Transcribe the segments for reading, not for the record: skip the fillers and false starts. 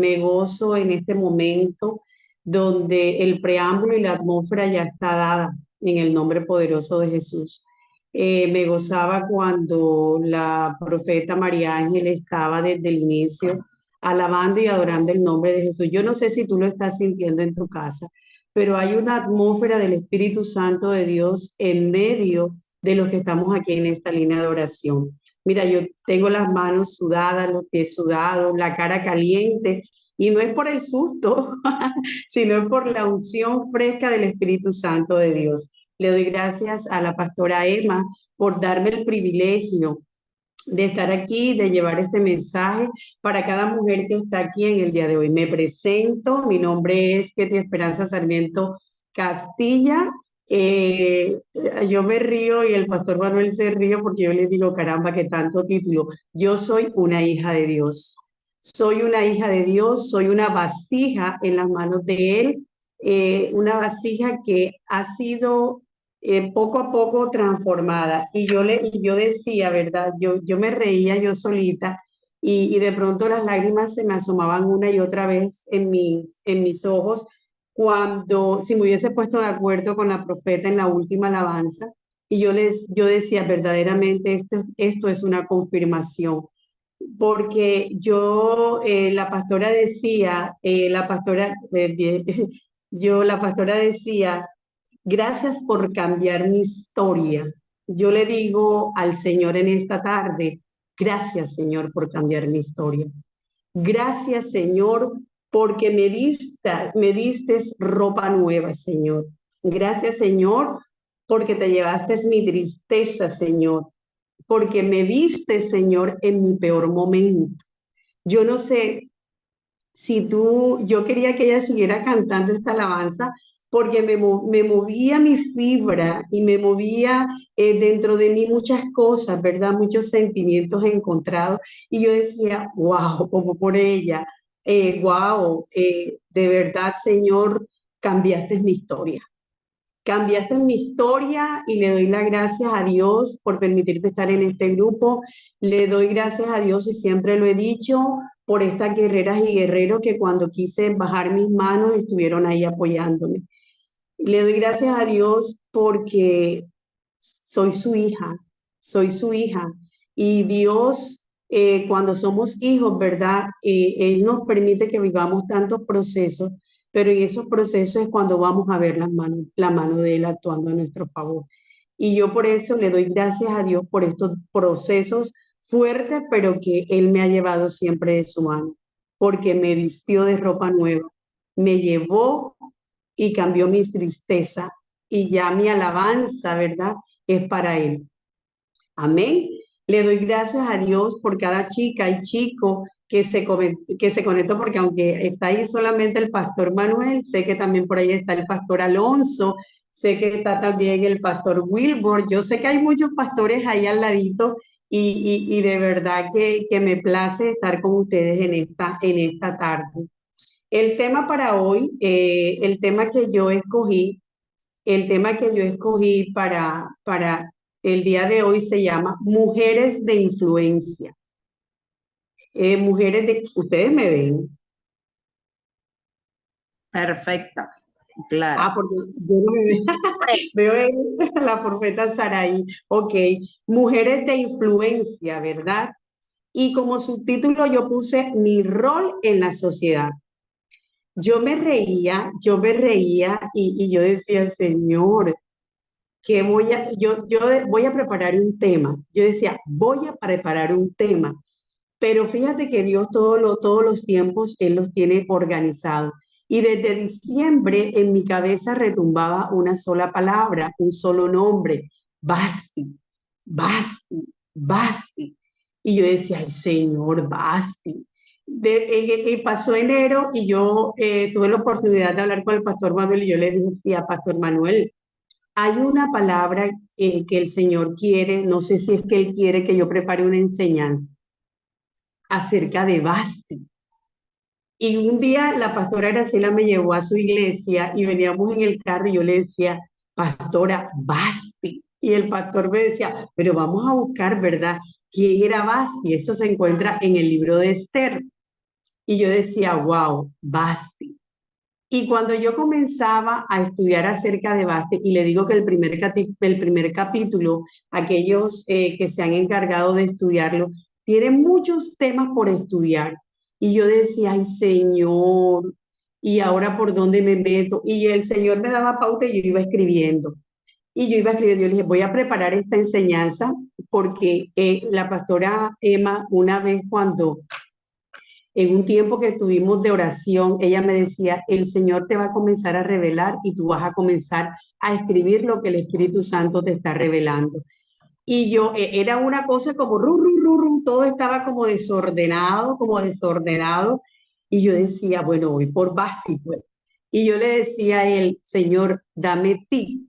me gozo en este momento donde el preámbulo y la atmósfera ya está dada en el nombre poderoso de Jesús. Me gozaba cuando la profeta María Ángel estaba desde el inicio alabando y adorando el nombre de Jesús. Yo no sé si tú lo estás sintiendo en tu casa, pero hay una atmósfera del Espíritu Santo de Dios en medio de los que estamos aquí en esta línea de oración. Mira, yo tengo las manos sudadas, los pies sudados, la cara caliente, y no es por el susto, sino es por la unción fresca del Espíritu Santo de Dios. Le doy gracias a la pastora Emma por darme el privilegio de estar aquí, de llevar este mensaje para cada mujer que está aquí en el día de hoy. Me presento, mi nombre es Ketty Esperanza Sarmiento Castilla. Eh, yo me río y el pastor Manuel se ríe porque yo le digo, caramba, qué tanto título. Yo soy una hija de Dios. Soy una hija de Dios, soy una vasija en las manos de Él, una vasija que ha sido poco a poco transformada. Y yo decía, ¿verdad? Yo me reía yo solita y de pronto las lágrimas se me asomaban una y otra vez en mis ojos cuando, si me hubiese puesto de acuerdo con la profeta en la última alabanza, y yo decía, verdaderamente esto es una confirmación. Porque la pastora decía, la pastora decía, gracias por cambiar mi historia. Yo le digo al Señor en esta tarde, gracias Señor por cambiar mi historia. Gracias Señor porque me diste ropa nueva, Señor. Gracias Señor porque te llevaste mi tristeza, Señor. Porque me viste, Señor, en mi peor momento. Yo no sé si yo quería que ella siguiera cantando esta alabanza porque me movía mi fibra y me movía dentro de mí muchas cosas, ¿verdad? Muchos sentimientos encontrados. Y yo decía, wow, como por ella, wow, de verdad, Señor, cambiaste mi historia. Cambiaste mi historia y le doy las gracias a Dios por permitirme estar en este grupo. Le doy gracias a Dios y siempre lo he dicho por estas guerreras y guerreros que cuando quise bajar mis manos estuvieron ahí apoyándome. Le doy gracias a Dios porque soy su hija, soy su hija. Y Dios, cuando somos hijos, ¿verdad? Él nos permite que vivamos tantos procesos, pero en esos procesos es cuando vamos a ver la mano de Él actuando a nuestro favor. Y yo por eso le doy gracias a Dios por estos procesos fuertes, pero que Él me ha llevado siempre de su mano, porque me vistió de ropa nueva, me llevó y cambió mi tristeza y ya mi alabanza, ¿verdad? Es para Él. Amén. Le doy gracias a Dios por cada chica y chico que se conectó, porque aunque está ahí solamente el pastor Manuel, sé que también por ahí está el pastor Alonso, sé que está también el pastor Wilbur, yo sé que hay muchos pastores ahí al ladito y de verdad que me place estar con ustedes en esta tarde. El tema para hoy, el tema que yo escogí para el día de hoy se llama Mujeres de Influencia. Ustedes me ven. Perfecta, claro. Porque yo no me veo, veo la profeta Saraí. Ok, Mujeres de Influencia, ¿verdad? Y como subtítulo yo puse mi rol en la sociedad. Yo me reía y yo decía, Señor, yo voy a preparar un tema. Yo decía, voy a preparar un tema. Pero fíjate que Dios todos los tiempos, Él los tiene organizados. Y desde diciembre en mi cabeza retumbaba una sola palabra, un solo nombre, Basti, Basti, Basti. Y yo decía, ay Señor, Basti. Pasó enero y yo tuve la oportunidad de hablar con el pastor Manuel y yo le decía, Pastor Manuel, hay una palabra que el Señor quiere, no sé si es que Él quiere que yo prepare una enseñanza acerca de Basti. Y un día la pastora Graciela me llevó a su iglesia y veníamos en el carro y yo le decía, pastora, Basti. Y el pastor me decía, pero vamos a buscar, ¿verdad? ¿Quién era Basti? Esto se encuentra en el libro de Esther. Y yo decía, wow, Basti. Y cuando yo comenzaba a estudiar acerca de Basti, y le digo que el primer capítulo, aquellos que se han encargado de estudiarlo, tienen muchos temas por estudiar. Y yo decía, ay Señor, ¿y ahora por dónde me meto? Y el Señor me daba pauta y yo iba escribiendo. Y yo iba escribiendo, yo le dije, voy a preparar esta enseñanza porque la pastora Emma, una vez cuando en un tiempo que tuvimos de oración, ella me decía, el Señor te va a comenzar a revelar y tú vas a comenzar a escribir lo que el Espíritu Santo te está revelando. Y yo, era una cosa como todo estaba como desordenado, como desordenado. Y yo decía, bueno, voy por Basti, pues. Y yo le decía a él, Señor, dame ti.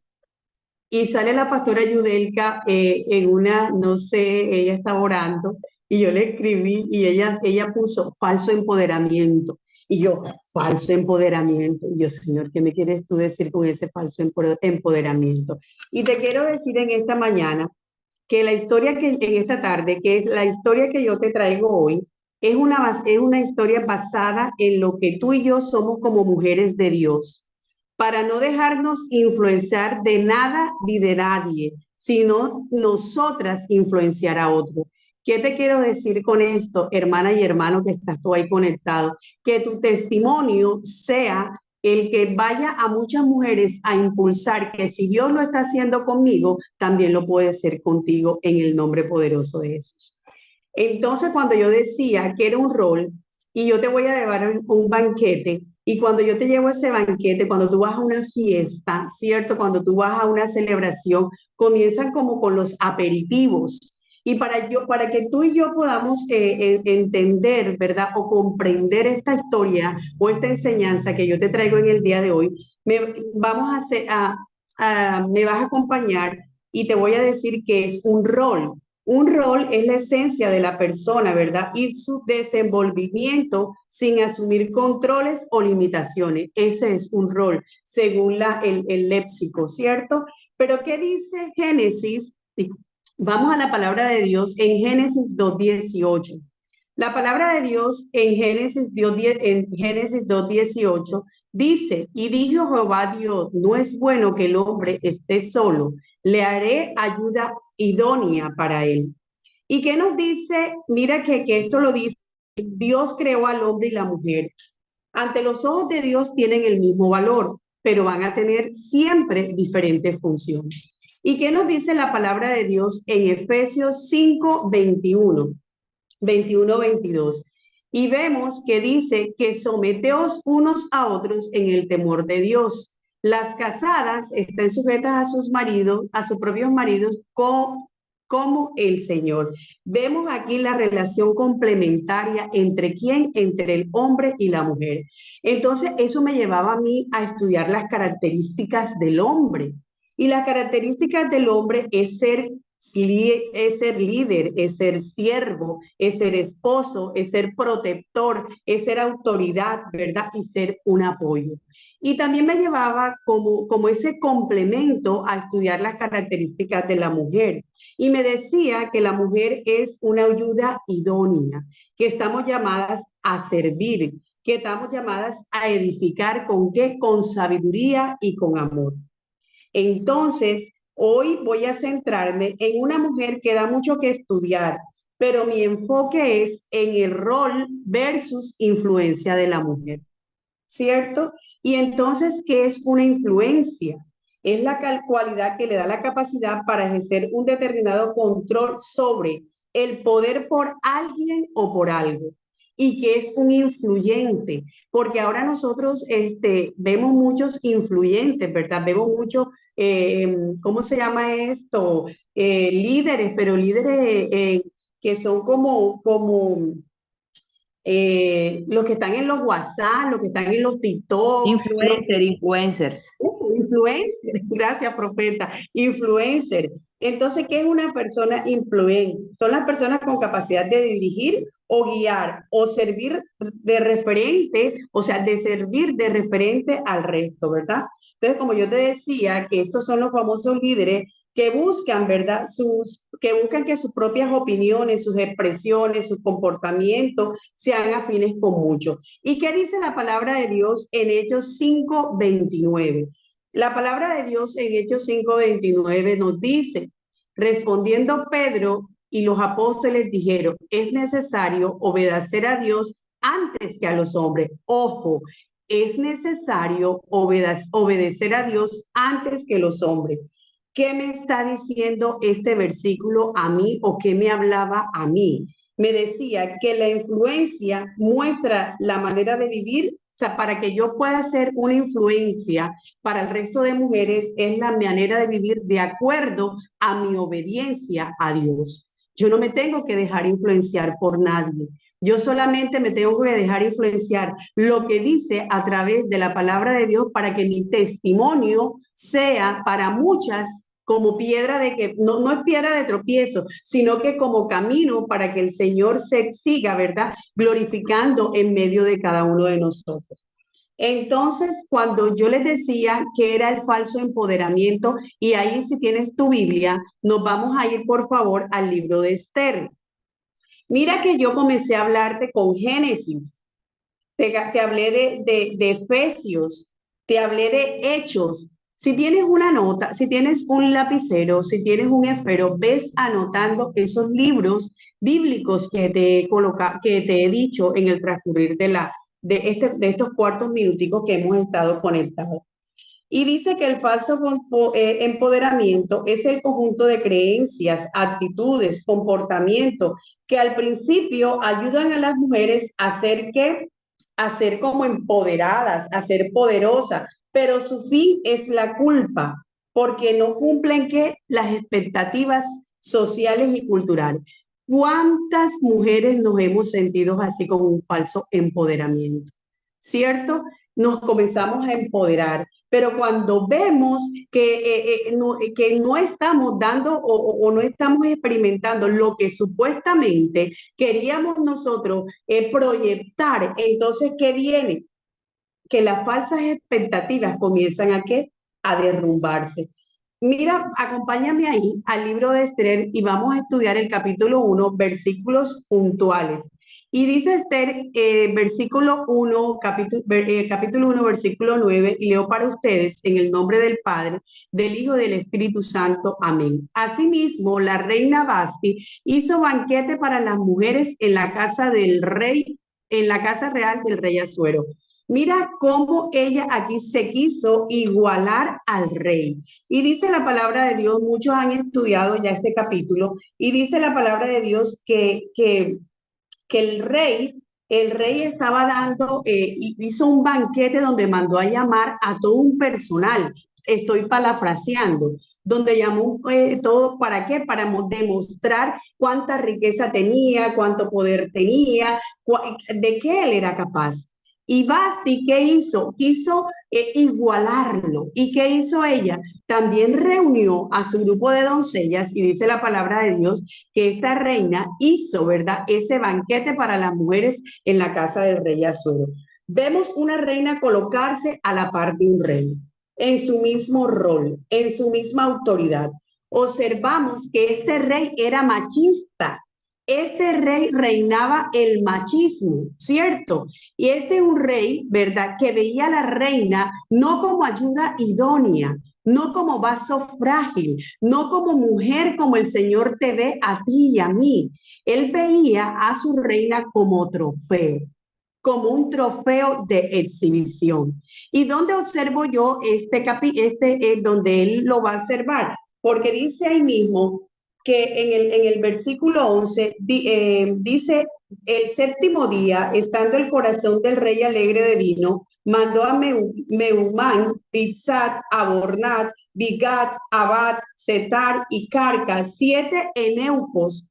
Y sale la pastora Yudelka en una, no sé, ella estaba orando y yo le escribí y ella puso falso empoderamiento. Y yo, falso empoderamiento. Y yo, Señor, ¿qué me quieres tú decir con ese falso empoderamiento? Y te quiero decir en esta mañana que la historia que en esta tarde, que es la historia que yo te traigo hoy, es una historia basada en lo que tú y yo somos como mujeres de Dios, para no dejarnos influenciar de nada ni de nadie, sino nosotras influenciar a otros. ¿Qué te quiero decir con esto, hermana y hermano que estás tú ahí conectado? Que tu testimonio sea el que vaya a muchas mujeres a impulsar que si Dios lo está haciendo conmigo, también lo puede hacer contigo en el nombre poderoso de Jesús. Entonces, cuando yo decía que era un rol y yo te voy a llevar un banquete, y cuando yo te llevo ese banquete, cuando tú vas a una fiesta, ¿cierto? Cuando tú vas a una celebración, comienzan como con los aperitivos. Y para que tú y yo podamos entender, ¿verdad? O comprender esta historia o esta enseñanza que yo te traigo en el día de hoy, vamos a hacer, me vas a acompañar y te voy a decir que es un rol. Un rol es la esencia de la persona, ¿verdad? Y su desenvolvimiento sin asumir controles o limitaciones. Ese es un rol, según el léxico, ¿cierto? Pero ¿qué dice Génesis? Vamos a la palabra de Dios en Génesis 2:18. La palabra de Dios en Génesis 2:18 dice, y dijo Jehová Dios, no es bueno que el hombre esté solo, le haré ayuda idónea para él. ¿Y qué nos dice? Mira que esto lo dice, Dios creó al hombre y la mujer. Ante los ojos de Dios tienen el mismo valor, pero van a tener siempre diferentes funciones. ¿Y qué nos dice la palabra de Dios en Efesios 5:21? 21-22. Y vemos que dice que someteos unos a otros en el temor de Dios. Las casadas están sujetas a sus maridos, a sus propios maridos, como el Señor. Vemos aquí la relación complementaria entre quién, entre el hombre y la mujer. Entonces, eso me llevaba a mí a estudiar las características del hombre. Y las características del hombre es ser líder, es ser siervo, es ser esposo, es ser protector, es ser autoridad, ¿verdad? Y ser un apoyo. Y también me llevaba como ese complemento a estudiar las características de la mujer. Y me decía que la mujer es una ayuda idónea, que estamos llamadas a servir, que estamos llamadas a edificar ¿con qué? Con sabiduría y con amor. Entonces, hoy voy a centrarme en una mujer que da mucho que estudiar, pero mi enfoque es en el rol versus influencia de la mujer, ¿cierto? Y entonces, ¿qué es una influencia? Es la cualidad que le da la capacidad para ejercer un determinado control sobre el poder por alguien o por algo. Y que es un influyente, porque ahora nosotros vemos muchos influyentes, ¿verdad? Vemos muchos, ¿cómo se llama esto? Líderes, pero líderes que son como los que están en los WhatsApp, los que están en los TikTok, Influencers. Influencer, gracias, profeta. Influencer. Entonces, ¿qué es una persona influente? Son las personas con capacidad de dirigir o guiar o servir de referente, o sea, de servir de referente al resto, ¿verdad? Entonces, como yo te decía, que estos son los famosos líderes que buscan, ¿verdad? Que buscan que sus propias opiniones, sus expresiones, sus comportamientos sean afines con muchos. ¿Y qué dice la palabra de Dios en Hechos 5:29? La palabra de Dios en Hechos 5:29 nos dice, respondiendo Pedro y los apóstoles dijeron, es necesario obedecer a Dios antes que a los hombres. Ojo, es necesario obedecer a Dios antes que los hombres. ¿Qué me está diciendo este versículo a mí o qué me hablaba a mí? Me decía que la influencia muestra la manera de vivir, o sea, para que yo pueda ser una influencia para el resto de mujeres es la manera de vivir de acuerdo a mi obediencia a Dios. Yo no me tengo que dejar influenciar por nadie. Yo solamente me tengo que dejar influenciar lo que dice a través de la palabra de Dios para que mi testimonio sea para muchas como piedra de que, no es piedra de tropiezo, sino que como camino para que el Señor se siga, ¿verdad? Glorificando en medio de cada uno de nosotros. Entonces, cuando yo les decía que era el falso empoderamiento, y ahí si tienes tu Biblia, nos vamos a ir por favor al libro de Esther. Mira que yo comencé a hablarte con Génesis, te hablé de Efesios, te hablé de Hechos. Si tienes una nota, si tienes un lapicero, si tienes un esfero, ves anotando esos libros bíblicos que que te he dicho en el transcurrir de estos cuartos minuticos que hemos estado conectados. Y dice que el falso empoderamiento es el conjunto de creencias, actitudes, comportamientos que al principio ayudan a las mujeres a ser como empoderadas, a ser poderosas, pero su fin es la culpa, porque no cumplen las expectativas sociales y culturales. ¿Cuántas mujeres nos hemos sentido así como un falso empoderamiento? ¿Cierto? Nos comenzamos a empoderar, pero cuando vemos que no estamos dando o no estamos experimentando lo que supuestamente queríamos nosotros proyectar, entonces, ¿qué viene? Que las falsas expectativas comienzan a derrumbarse. Mira, acompáñame ahí al libro de Esther y vamos a estudiar el capítulo 1, versículos puntuales. Y dice Esther, capítulo 1, versículo 9, y leo para ustedes en el nombre del Padre, del Hijo y del Espíritu Santo. Amén. Asimismo, la reina Basti hizo banquete para las mujeres en la casa del rey, en la casa real del rey Asuero. Mira cómo ella aquí se quiso igualar al rey. Y dice la palabra de Dios, muchos han estudiado ya este capítulo, y dice la palabra de Dios que el rey estaba hizo un banquete donde mandó a llamar a todo un personal. Estoy parafraseando, donde llamó todo, ¿para qué? Para demostrar cuánta riqueza tenía, cuánto poder tenía, de qué él era capaz. Y Basti, ¿qué hizo? Quiso igualarlo. ¿Y qué hizo ella? También reunió a su grupo de doncellas y dice la palabra de Dios que esta reina hizo, ¿verdad? Ese banquete para las mujeres en la casa del rey Asuero. Vemos una reina colocarse a la par de un rey, en su mismo rol, en su misma autoridad. Observamos que este rey era machista. Este rey reinaba el machismo, ¿cierto? Y este es un rey, ¿verdad? Que veía a la reina no como ayuda idónea, no como vaso frágil, no como mujer como el Señor te ve a ti y a mí. Él veía a su reina como trofeo, como un trofeo de exhibición. ¿Y dónde observo yo donde él lo va a observar? Porque dice ahí mismo que en el versículo 11 dice, el séptimo día, estando el corazón del rey alegre de vino, mandó a Meumán, Bizat, Abornat, Bigat, Abad, Setar y Carca, 7 eunucos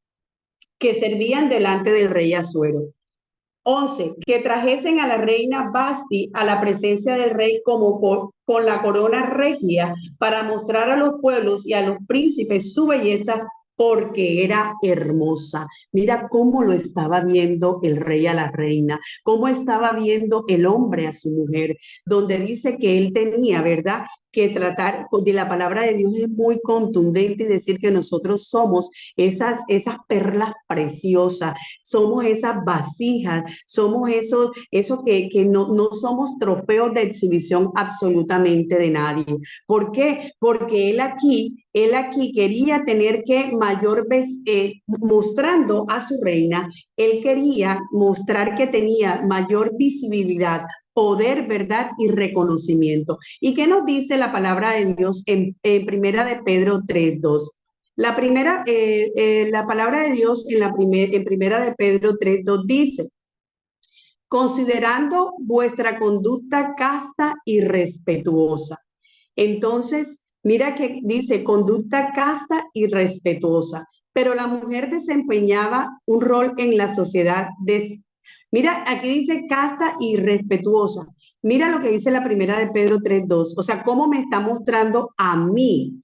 que servían delante del rey Asuero. 11, que trajesen a la reina Basti a la presencia del rey como con la corona regia para mostrar a los pueblos y a los príncipes su belleza porque era hermosa. Mira cómo lo estaba viendo el rey a la reina, cómo estaba viendo el hombre a su mujer, donde dice que él tenía, ¿verdad? Que tratar de la palabra de Dios es muy contundente y decir que nosotros somos esas perlas preciosas, somos esas vasijas, somos eso que no somos trofeos de exhibición absolutamente de nadie. ¿Por qué? Porque él aquí quería tener que mostrando a su reina, él quería mostrar que tenía mayor visibilidad, poder, verdad y reconocimiento. ¿Y qué nos dice la palabra de Dios en Primera de Pedro 3:2? La palabra de Dios en Primera de Pedro 3:2 dice, considerando vuestra conducta casta y respetuosa. Entonces, mira que dice conducta casta y respetuosa, pero la mujer desempeñaba un rol en la sociedad. Mira, aquí dice casta y respetuosa. Mira lo que dice la primera de Pedro 3:2. O sea, cómo me está mostrando a mí,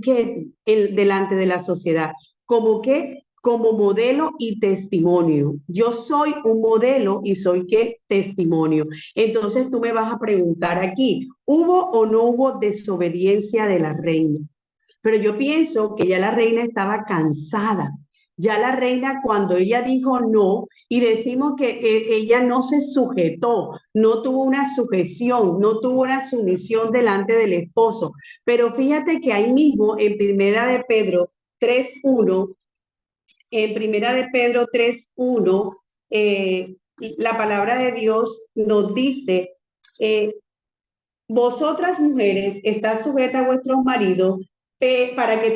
Ketty, delante de la sociedad. Como que como modelo y testimonio. Yo soy un modelo y soy qué testimonio. Entonces tú me vas a preguntar aquí, ¿hubo o no hubo desobediencia de la reina? Pero yo pienso que ya la reina estaba cansada. Ya la reina cuando ella dijo no y decimos que ella no se sujetó, no tuvo una sujeción, no tuvo una sumisión delante del esposo. Pero fíjate que ahí mismo en Primera de Pedro 3:1, en Primera de Pedro 3:1, la palabra de Dios nos dice, eh, vosotras mujeres estad sujetas a vuestros maridos, para que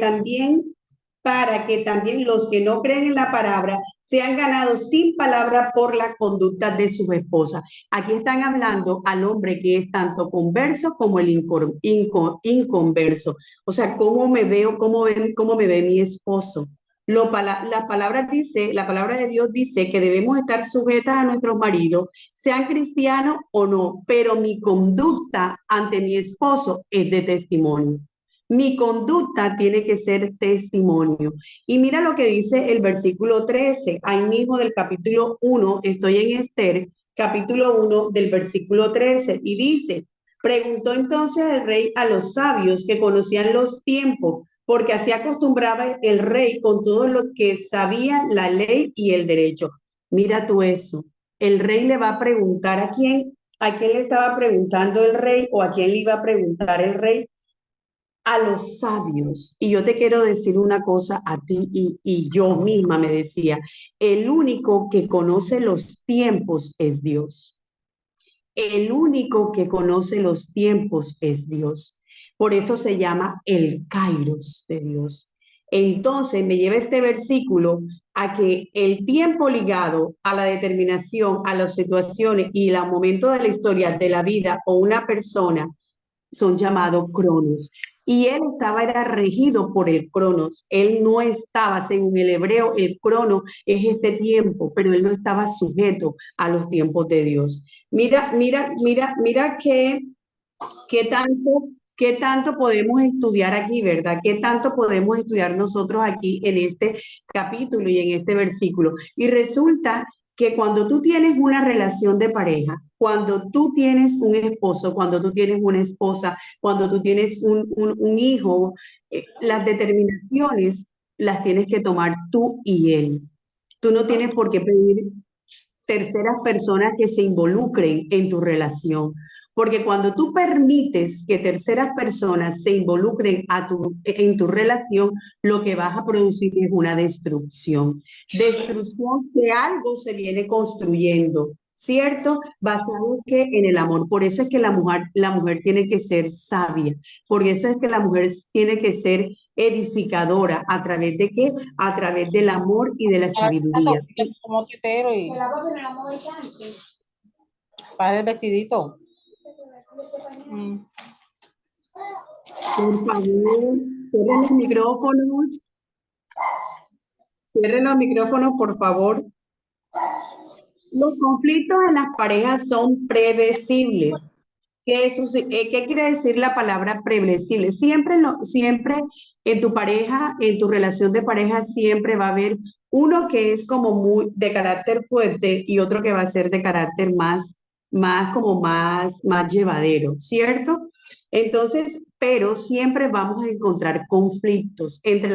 también los que no creen en la palabra sean ganados sin palabra por la conducta de sus esposas. Aquí están hablando al hombre que es tanto converso como el inconverso. O sea, cómo me veo, cómo me ve mi esposo. La palabra de Dios dice que debemos estar sujetas a nuestros maridos, sean cristianos o no, pero mi conducta ante mi esposo es de testimonio. Mi conducta tiene que ser testimonio. Y mira lo que dice el versículo 13, ahí mismo del capítulo 1, estoy en Esther, capítulo 1 del versículo 13, y dice, preguntó entonces el rey a los sabios que conocían los tiempos, porque así acostumbraba el rey con todo lo que sabía la ley y el derecho. Mira tú eso. El rey le va a preguntar a quién le estaba preguntando el rey o a quién le iba a preguntar el rey, a los sabios. Y yo te quiero decir una cosa a ti y yo misma me decía, el único que conoce los tiempos es Dios. El único que conoce los tiempos es Dios. Por eso se llama el Kairos de Dios. Entonces me lleva este versículo a que el tiempo ligado a la determinación, a las situaciones y los momentos de la historia de la vida o una persona son llamados cronos. Y él era regido por el cronos. Él no estaba, según el hebreo, el crono es este tiempo, pero él no estaba sujeto a los tiempos de Dios. Mira qué tanto podemos estudiar aquí, ¿verdad? ¿Qué tanto podemos estudiar nosotros aquí en este capítulo y en este versículo? Y resulta que cuando tú tienes una relación de pareja, cuando tú tienes un esposo, cuando tú tienes una esposa, cuando tú tienes un hijo, las determinaciones las tienes que tomar tú y él. Tú no tienes por qué pedir terceras personas que se involucren en tu relación. Porque cuando tú permites que terceras personas se involucren en tu relación, lo que vas a producir es una destrucción. Destrucción que algo se viene construyendo, ¿cierto? Basado que en el amor. Por eso es que la mujer tiene que ser sabia. Por eso es que la mujer tiene que ser edificadora. ¿A través de qué? A través del amor y de la sabiduría. Como tuitero y para el vestidito. Por favor, cierren los micrófonos. Cierren los micrófonos, por favor. Los conflictos en las parejas son predecibles. ¿Qué quiere decir la palabra predecible? Siempre En tu pareja, en tu relación de pareja, siempre va a haber uno que es como muy de carácter fuerte y otro que va a ser de carácter más llevadero, ¿cierto? Entonces, pero siempre vamos a encontrar conflictos entre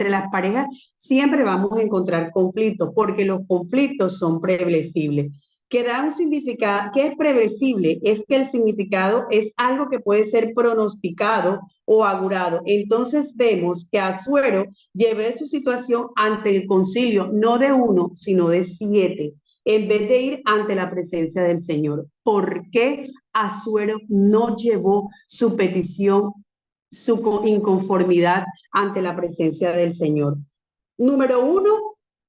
las parejas, siempre vamos a encontrar conflictos porque los conflictos son predecibles. Que da un significado, que es predecible, es que el significado es algo que puede ser pronosticado o augurado. Entonces vemos que Asuero llevó su situación ante el concilio, no de uno, sino de 7, en vez de ir ante la presencia del Señor. ¿Por qué Asuero no llevó su petición, su inconformidad ante la presencia del Señor? Número 1,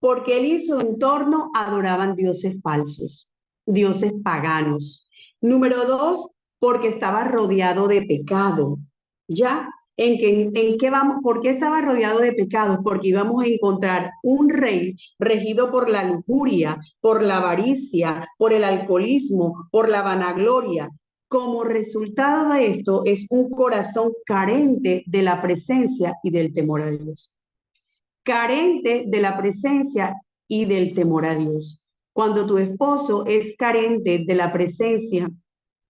porque él y su entorno adoraban dioses falsos, dioses paganos. Número 2, porque estaba rodeado de pecado. ¿Ya? ¿En qué vamos? ¿Por qué estaba rodeado de pecados? Porque íbamos a encontrar un rey regido por la lujuria, por la avaricia, por el alcoholismo, por la vanagloria. Como resultado de esto es un corazón carente de la presencia y del temor a Dios. Carente de la presencia y del temor a Dios. Cuando tu esposo es carente de la presencia,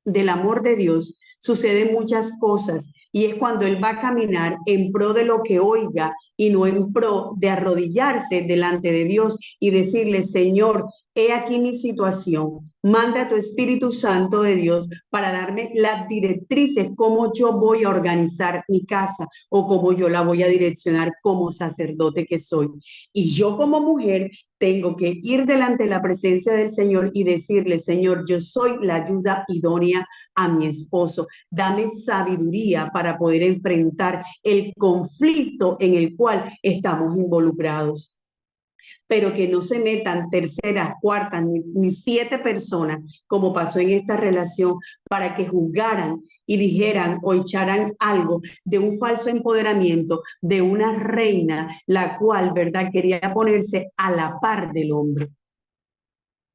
del amor de Dios, suceden muchas cosas y es cuando él va a caminar en pro de lo que oiga y no en pro de arrodillarse delante de Dios y decirle, Señor, he aquí mi situación, manda a tu Espíritu Santo de Dios para darme las directrices, cómo yo voy a organizar mi casa o cómo yo la voy a direccionar como sacerdote que soy. Y yo como mujer tengo que ir delante de la presencia del Señor y decirle, Señor, yo soy la ayuda idónea a mi esposo. Dame sabiduría para poder enfrentar el conflicto en el cual estamos involucrados. Pero que no se metan terceras, cuartas, ni 7 personas, como pasó en esta relación, para que juzgaran y dijeran o echaran algo de un falso empoderamiento de una reina, la cual, ¿verdad?, quería ponerse a la par del hombre.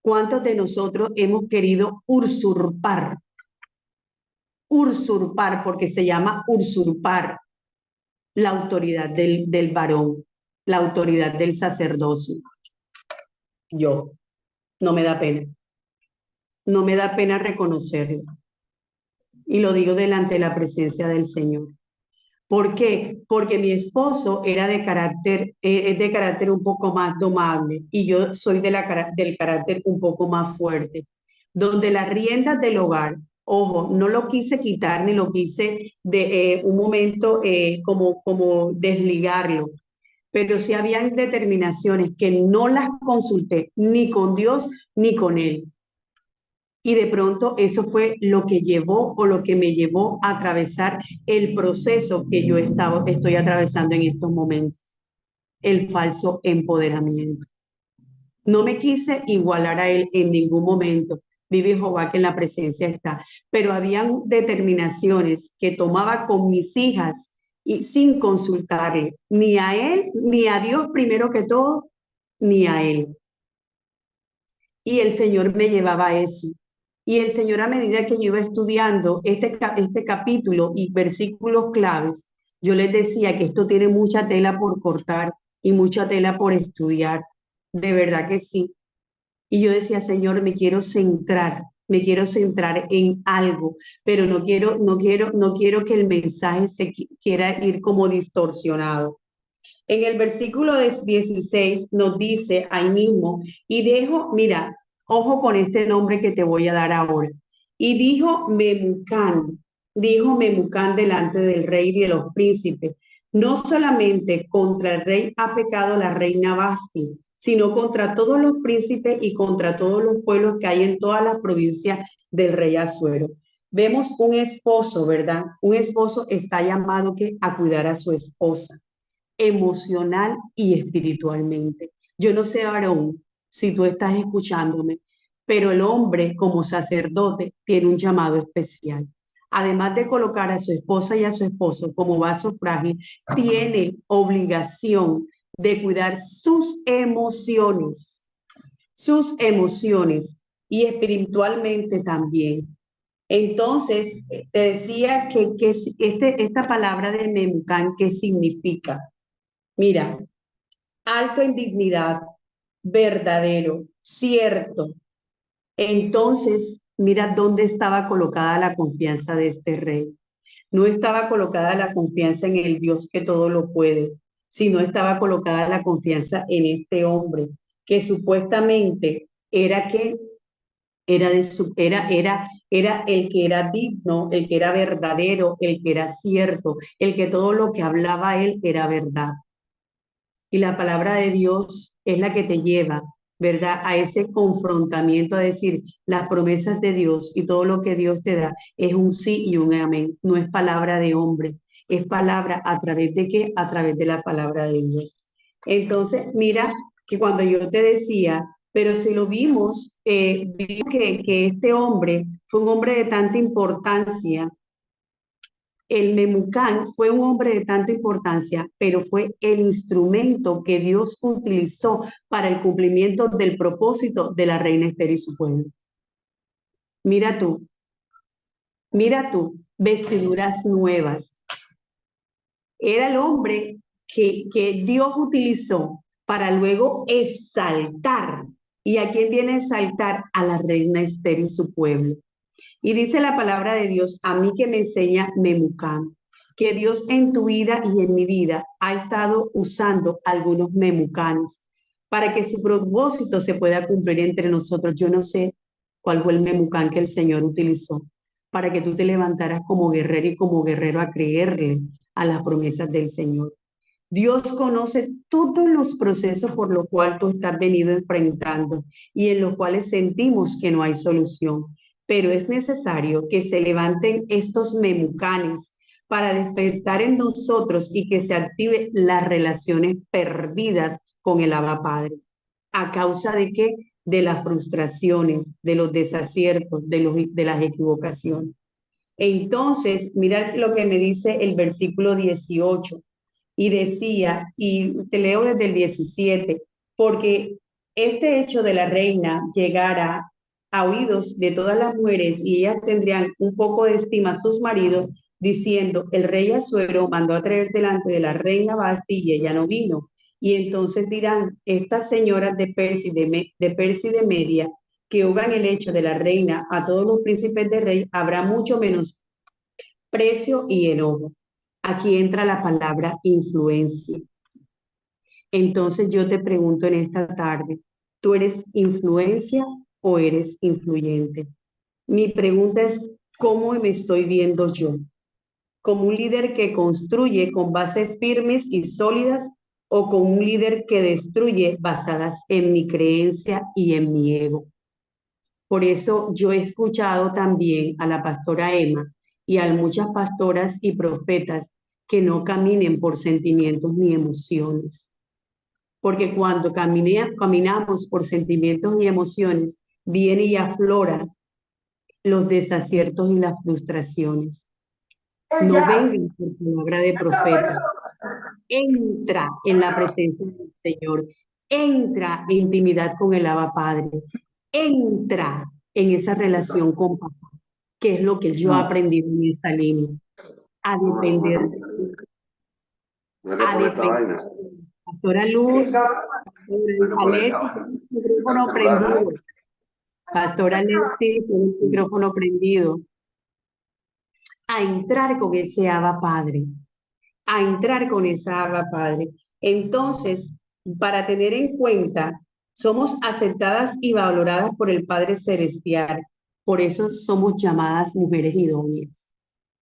¿Cuántos de nosotros hemos querido usurpar, porque se llama usurpar la autoridad del varón, la autoridad del sacerdocio? Yo, no me da pena. No me da pena reconocerlo. Y lo digo delante de la presencia del Señor. ¿Por qué? Porque mi esposo era es de carácter un poco más domable y yo soy del carácter un poco más fuerte. Donde las riendas del hogar, ojo, no lo quise quitar ni lo quise de un momento como desligarlo, pero sí habían determinaciones que no las consulté ni con Dios ni con él. Y de pronto eso fue lo que llevó o lo que me llevó a atravesar el proceso que yo estoy atravesando en estos momentos, el falso empoderamiento. No me quise igualar a él en ningún momento. Vive Jehová que en la presencia está. Pero habían determinaciones que tomaba con mis hijas y sin consultarle ni a él, ni a Dios primero que todo, ni a él. Y el Señor me llevaba a eso. Y el Señor, a medida que yo iba estudiando este capítulo y versículos claves, yo les decía que esto tiene mucha tela por cortar y mucha tela por estudiar. De verdad que sí. Y yo decía, Señor, me quiero centrar en algo, pero no quiero que el mensaje quiera ir como distorsionado. En el versículo 16 nos dice ahí mismo, mira, ojo con este nombre que te voy a dar ahora. Y dijo Memucán delante del rey y de los príncipes, no solamente contra el rey ha pecado la reina Basti, sino contra todos los príncipes y contra todos los pueblos que hay en todas las provincias del rey Asuero. Vemos un esposo, ¿verdad? Un esposo está llamado a cuidar a su esposa emocional y espiritualmente. Yo no sé, varón, si tú estás escuchándome, pero el hombre como sacerdote tiene un llamado especial. Además de colocar a su esposa y a su esposo como vaso frágil, tiene obligación de cuidar sus emociones y espiritualmente también. Entonces, te decía que esta palabra de Memucán, ¿qué significa? Mira, alto en dignidad, verdadero, cierto. Entonces, mira dónde estaba colocada la confianza de este rey. No estaba colocada la confianza en el Dios que todo lo puede, sino estaba colocada la confianza en este hombre, que supuestamente era que era el que era digno, el que era verdadero, el que era cierto, el que todo lo que hablaba él era verdad. Y la palabra de Dios es la que te lleva, ¿verdad? A ese confrontamiento, a decir, las promesas de Dios y todo lo que Dios te da es un sí y un amén. No es palabra de hombre, es palabra a través de qué? A través de la palabra de Dios. Entonces, mira que cuando yo te decía, pero si lo vimos, vimos que este hombre fue un hombre de tanta importancia. El Memucán fue un hombre de tanta importancia, pero fue el instrumento que Dios utilizó para el cumplimiento del propósito de la reina Esther y su pueblo. Mira tú, mira tú, vestiduras nuevas. Era el hombre que Dios utilizó para luego exaltar. ¿Y a quién viene a exaltar? A la reina Esther y su pueblo. Y dice la palabra de Dios, a mí que me enseña Memucán, que Dios en tu vida y en mi vida ha estado usando algunos Memucanes para que su propósito se pueda cumplir entre nosotros. Yo no sé cuál fue el Memucán que el Señor utilizó para que tú te levantaras como guerrero y como guerrero a creerle a las promesas del Señor. Dios conoce todos los procesos por los cuales tú estás venido enfrentando y en los cuales sentimos que no hay solución. Pero es necesario que se levanten estos memucanes para despertar en nosotros y que se active las relaciones perdidas con el Abba Padre. ¿A causa de qué? De las frustraciones, de los desaciertos, de las equivocaciones. Entonces, mira lo que me dice el versículo 18 y decía, y te leo desde el 17, porque este hecho de la reina llegara a oídos de todas las mujeres y ellas tendrían un poco de estima a sus maridos, diciendo, el rey Asuero mandó a traer delante de la reina Basti y ella no vino. Y entonces dirán, estas señoras de Persia y de Media, que oigan el hecho de la reina a todos los príncipes de rey, habrá mucho menos precio y enojo. Aquí entra la palabra influencia. Entonces yo te pregunto en esta tarde, ¿tú eres influencia o eres influyente? Mi pregunta es, ¿cómo me estoy viendo yo? ¿Como un líder que construye con bases firmes y sólidas o como un líder que destruye basadas en mi creencia y en mi ego? Por eso yo he escuchado también a la pastora Emma y a muchas pastoras y profetas que no caminen por sentimientos ni emociones. Porque cuando caminamos por sentimientos y emociones, viene y aflora los desaciertos y las frustraciones. No vengan por palabra de profeta. Entra en la presencia del Señor. Entra en intimidad con el Abba Padre. Entra en esa relación con papá, que es lo que yo he aprendido en esta línea. A depender de ti. A depender. Pastora Luz, Alexis, el micrófono prendido. Pastora Alexis, el micrófono prendido. A entrar con ese Abba Padre. A entrar con esa Abba Padre. Entonces, para tener en cuenta, somos aceptadas y valoradas por el Padre Celestial. Por eso somos llamadas mujeres idóneas.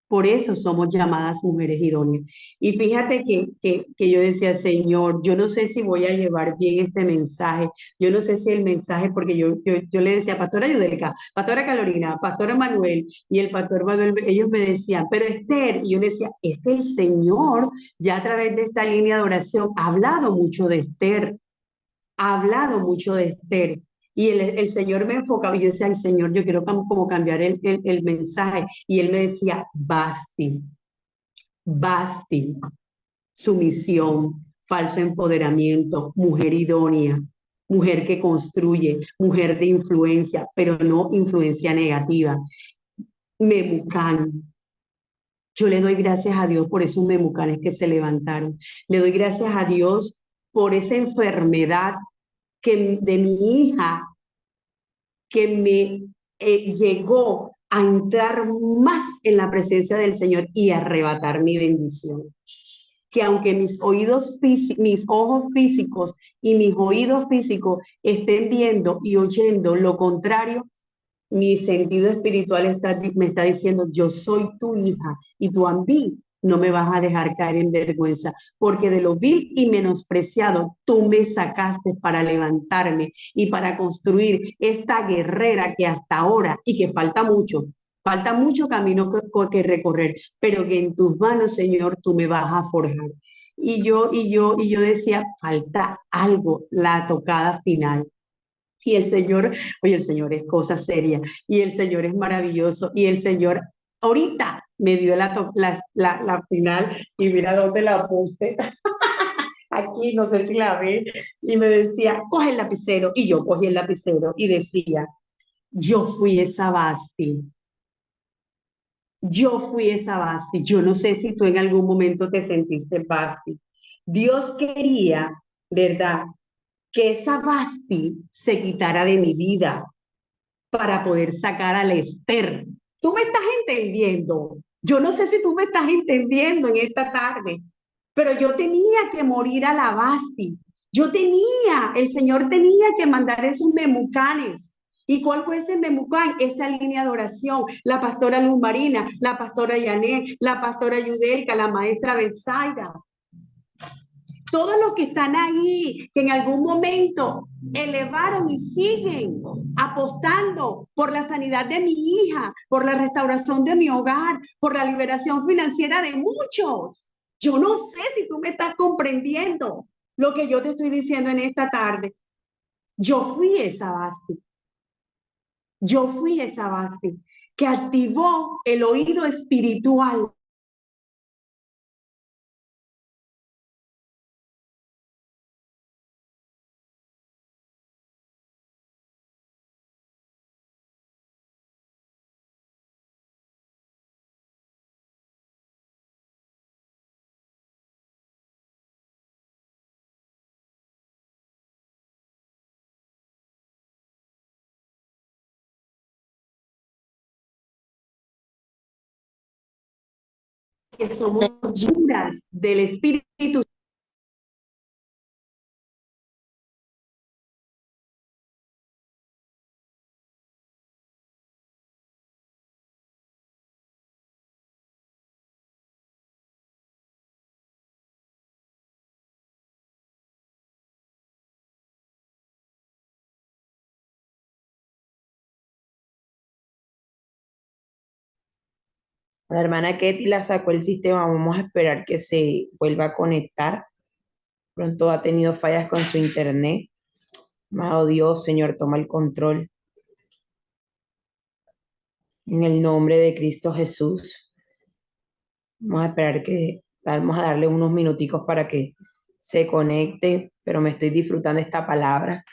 Por eso somos llamadas mujeres idóneas. Y fíjate que yo decía, Señor, yo no sé si voy a llevar bien este mensaje. Yo no sé si el mensaje, porque yo le decía, Pastora Yudelka, Pastora Carolina, Pastora Manuel, y el Pastor Manuel, ellos me decían, pero Esther, y yo le decía, es que el Señor, ya a través de esta línea de oración, ha hablado mucho de Esther. Ha hablado mucho de Esther. Y el Señor me enfocaba y yo decía, al Señor, yo quiero como cambiar el mensaje. Y él me decía, Basti, Basti, sumisión, falso empoderamiento, mujer idónea, mujer que construye, mujer de influencia, pero no influencia negativa. memucán. Yo le doy gracias a Dios por esos memucanes que se levantaron. Le doy gracias a Dios por esa enfermedad de mi hija que me llegó a entrar más en la presencia del Señor y arrebatar mi bendición. Que aunque mis ojos físicos y mis oídos físicos estén viendo y oyendo lo contrario, mi sentido espiritual me está diciendo, yo soy tu hija y tú a mí no me vas a dejar caer en vergüenza, porque de lo vil y menospreciado tú me sacaste para levantarme y para construir esta guerrera que hasta ahora, y que falta mucho camino que recorrer, pero que en tus manos, Señor, tú me vas a forjar. Y yo decía, falta algo, la tocada final. Y el Señor, oye, el Señor es cosa seria, y el Señor es maravilloso, y el Señor ahorita me dio la final, y mira dónde la puse, aquí, no sé si la ve, y me decía, coge el lapicero, y yo cogí el lapicero, y decía, yo fui esa Basti, yo fui esa Basti, yo no sé si tú en algún momento te sentiste Basti. Dios quería, ¿verdad?, que esa Basti se quitara de mi vida, para poder sacar al Esther. Tú me estás entendiendo. Yo no sé si tú me estás entendiendo en esta tarde, pero yo tenía que morir a la Basti. El Señor tenía que mandar esos memucanes. ¿Y cuál fue ese memucán? Esta línea de oración, la pastora Luz Marina, la pastora Yané, la pastora Yudelka, la maestra Betsaida. Todos los que están ahí, que en algún momento elevaron y siguen apostando por la sanidad de mi hija, por la restauración de mi hogar, por la liberación financiera de muchos. Yo no sé si tú me estás comprendiendo lo que yo te estoy diciendo en esta tarde. Yo fui esa Basti. Yo fui esa Basti que activó el oído espiritual. Que somos duras del Espíritu. La hermana Ketty la sacó el sistema. Vamos a esperar que se vuelva a conectar. Pronto ha tenido fallas con su internet. Amado Dios, Señor, toma el control. En el nombre de Cristo Jesús. Vamos a esperar vamos a darle unos minuticos para que se conecte, pero me estoy disfrutando esta palabra.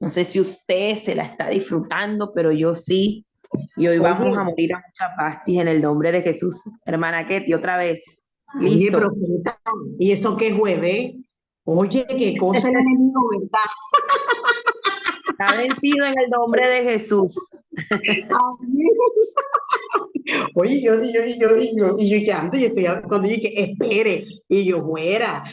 No sé si usted se la está disfrutando, pero yo sí. Y hoy vamos a morir a muchas pastis en el nombre de Jesús. Hermana Ketty, otra vez. Oye, Listo. profeta, ¿y eso qué jueves? Oye, qué cosa el enemigo, ¿verdad? Está vencido en el nombre de Jesús. Oye, yo estoy cuando yo dije, espere, y yo fuera.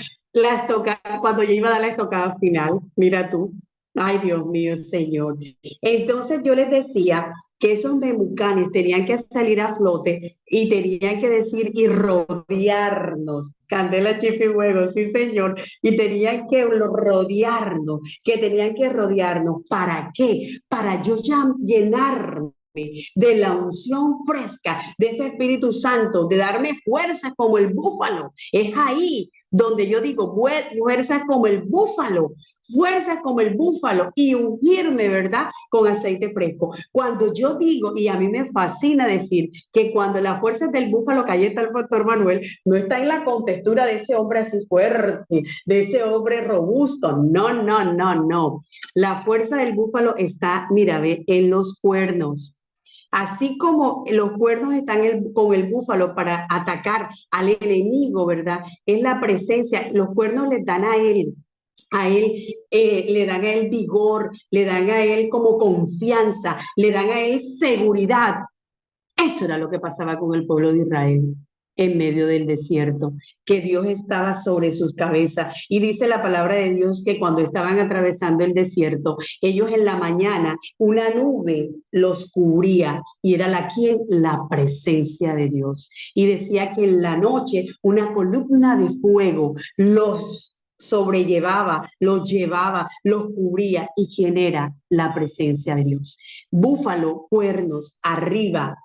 Cuando yo iba a dar la estocada final, mira tú, ay Dios mío, Señor. Entonces yo les decía que esos memucanes tenían que salir a flote y tenían que decir y rodearnos. Candela, chip y huevo, sí, Señor. Y tenían que rodearnos, que tenían que rodearnos. ¿Para qué? Para yo ya llenarme de la unción fresca de ese Espíritu Santo, de darme fuerza como el búfalo. Es ahí donde yo digo, fuerza como el búfalo, fuerza como el búfalo, y ungirme, ¿verdad?, con aceite fresco. Cuando yo digo, y a mí me fascina decir que cuando las fuerzas del búfalo, que ahí está el pastor Manuel, no está en la contextura de ese hombre así fuerte, de ese hombre robusto, no, no, no, no. La fuerza del búfalo está, mira, ve, en los cuernos. Así como los cuernos están con el búfalo para atacar al enemigo, ¿verdad? Es la presencia, los cuernos le dan a él, le dan a él vigor, le dan a él como confianza, le dan a él seguridad. Eso era lo que pasaba con el pueblo de Israel en medio del desierto, que Dios estaba sobre sus cabezas. Y dice la palabra de Dios que cuando estaban atravesando el desierto, ellos en la mañana, una nube los cubría y era la presencia de Dios. Y decía que en la noche una columna de fuego los sobrellevaba, los llevaba, los cubría. ¿Y quién era? La presencia de Dios. Búfalo, cuernos, arriba,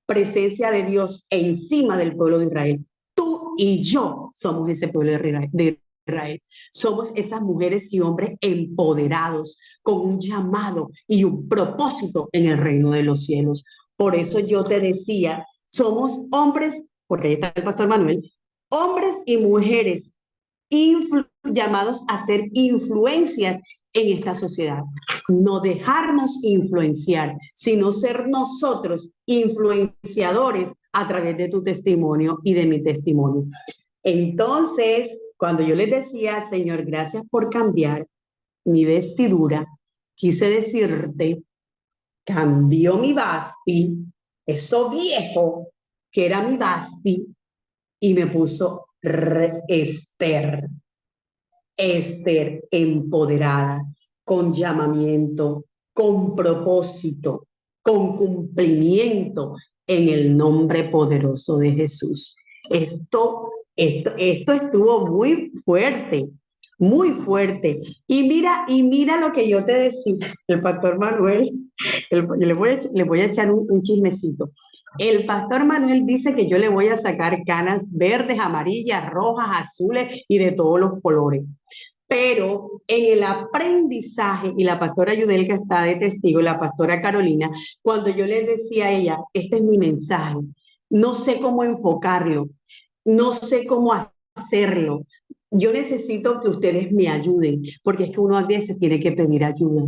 presencia de Dios encima del pueblo de Israel. Tú y yo somos ese pueblo de Israel. Somos esas mujeres y hombres empoderados con un llamado y un propósito en el reino de los cielos. Por eso yo te decía, somos hombres, porque ahí está el pastor Manuel, hombres y mujeres llamados a ser influencias en esta sociedad. No dejarnos influenciar, sino ser nosotros influenciadores a través de tu testimonio y de mi testimonio. Entonces, cuando yo les decía, Señor, gracias por cambiar mi vestidura, quise decirte, cambió mi basti, eso viejo que era mi basti, y me puso Esther. Esther empoderada, con llamamiento, con propósito, con cumplimiento en el nombre poderoso de Jesús. Esto estuvo muy fuerte, muy fuerte. Y mira lo que yo te decía, el pastor Manuel, le voy a echar un chismecito. El pastor Manuel dice que yo le voy a sacar canas verdes, amarillas, rojas, azules y de todos los colores. Pero en el aprendizaje, y la pastora Yudelka está de testigo, la pastora Carolina, cuando yo les decía a ella, este es mi mensaje, no sé cómo enfocarlo, no sé cómo hacerlo, yo necesito que ustedes me ayuden, porque es que uno a veces tiene que pedir ayuda.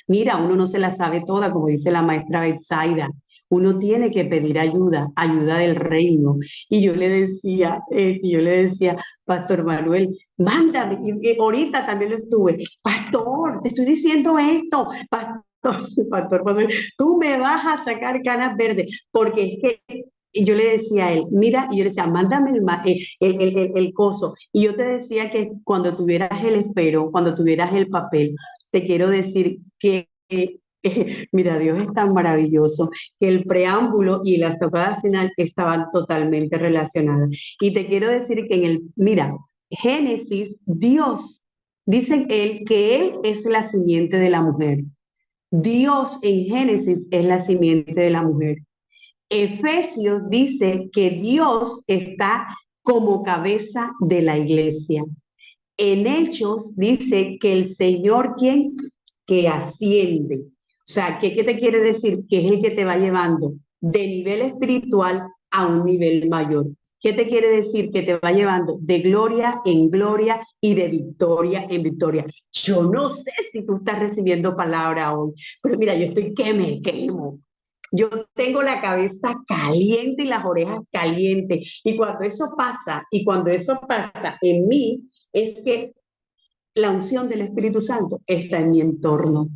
Mira, uno no se la sabe toda, como dice la maestra Betsaida. Uno tiene que pedir ayuda, ayuda del reino. Y yo le decía, Pastor Manuel, mándame. Y ahorita también lo estuve. Pastor, te estoy diciendo esto. Pastor Manuel, tú me vas a sacar canas verdes, porque es que y yo le decía a él, mira, y yo le decía, mándame el coso. Y yo te decía que cuando tuvieras el esfero, cuando tuvieras el papel, te quiero decir que, mira, Dios es tan maravilloso, que el preámbulo y la tocada final estaban totalmente relacionadas. Y te quiero decir que mira, Génesis, Dios, dice él que él es la simiente de la mujer. Dios en Génesis es la simiente de la mujer. Efesios dice que Dios está como cabeza de la iglesia. En Hechos dice que el Señor, ¿quién? Que asciende. O sea, ¿qué te quiere decir? Que es el que te va llevando de nivel espiritual a un nivel mayor. ¿Qué te quiere decir? Que te va llevando de gloria en gloria y de victoria en victoria. Yo no sé si tú estás recibiendo palabra hoy, pero mira, yo estoy que me quemo. Yo tengo la cabeza caliente y las orejas calientes. Y cuando eso pasa en mí, es que la unción del Espíritu Santo está en mi entorno.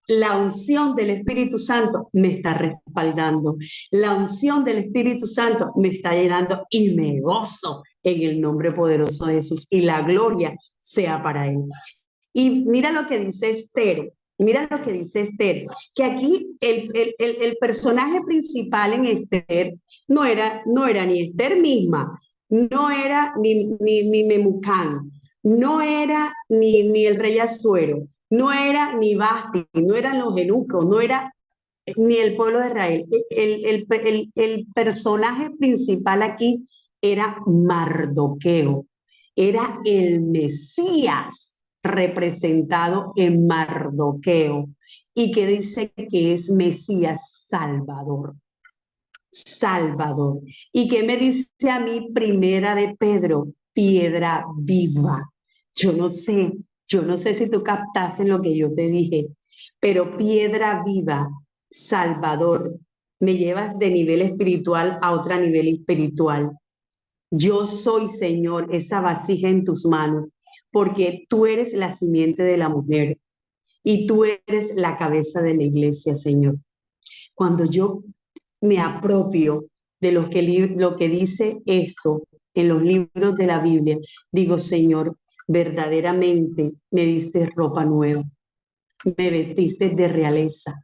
La unción del Espíritu Santo me está respaldando. La unción del Espíritu Santo me está llenando y me gozo en el nombre poderoso de Jesús. Y la gloria sea para Él. Y mira lo que dice Esther. Mira lo que dice Esther, que aquí el personaje principal en Esther no era ni Esther misma, no era ni Memucán, no era ni el rey Asuero, no era ni Basti, no eran los eunucos, no era ni el pueblo de Israel. El personaje principal aquí era Mardoqueo, era el Mesías representado en Mardoqueo y que dice que es Mesías Salvador. Salvador. ¿Y qué me dice a mí Primera de Pedro? Piedra viva. Yo no sé si tú captaste lo que yo te dije, pero piedra viva Salvador, me llevas de nivel espiritual a otro nivel espiritual. Yo soy, Señor, esa vasija en tus manos, porque tú eres la simiente de la mujer y tú eres la cabeza de la iglesia, Señor. Cuando yo me apropio de lo que dice esto en los libros de la Biblia, digo, Señor, verdaderamente me diste ropa nueva, me vestiste de realeza,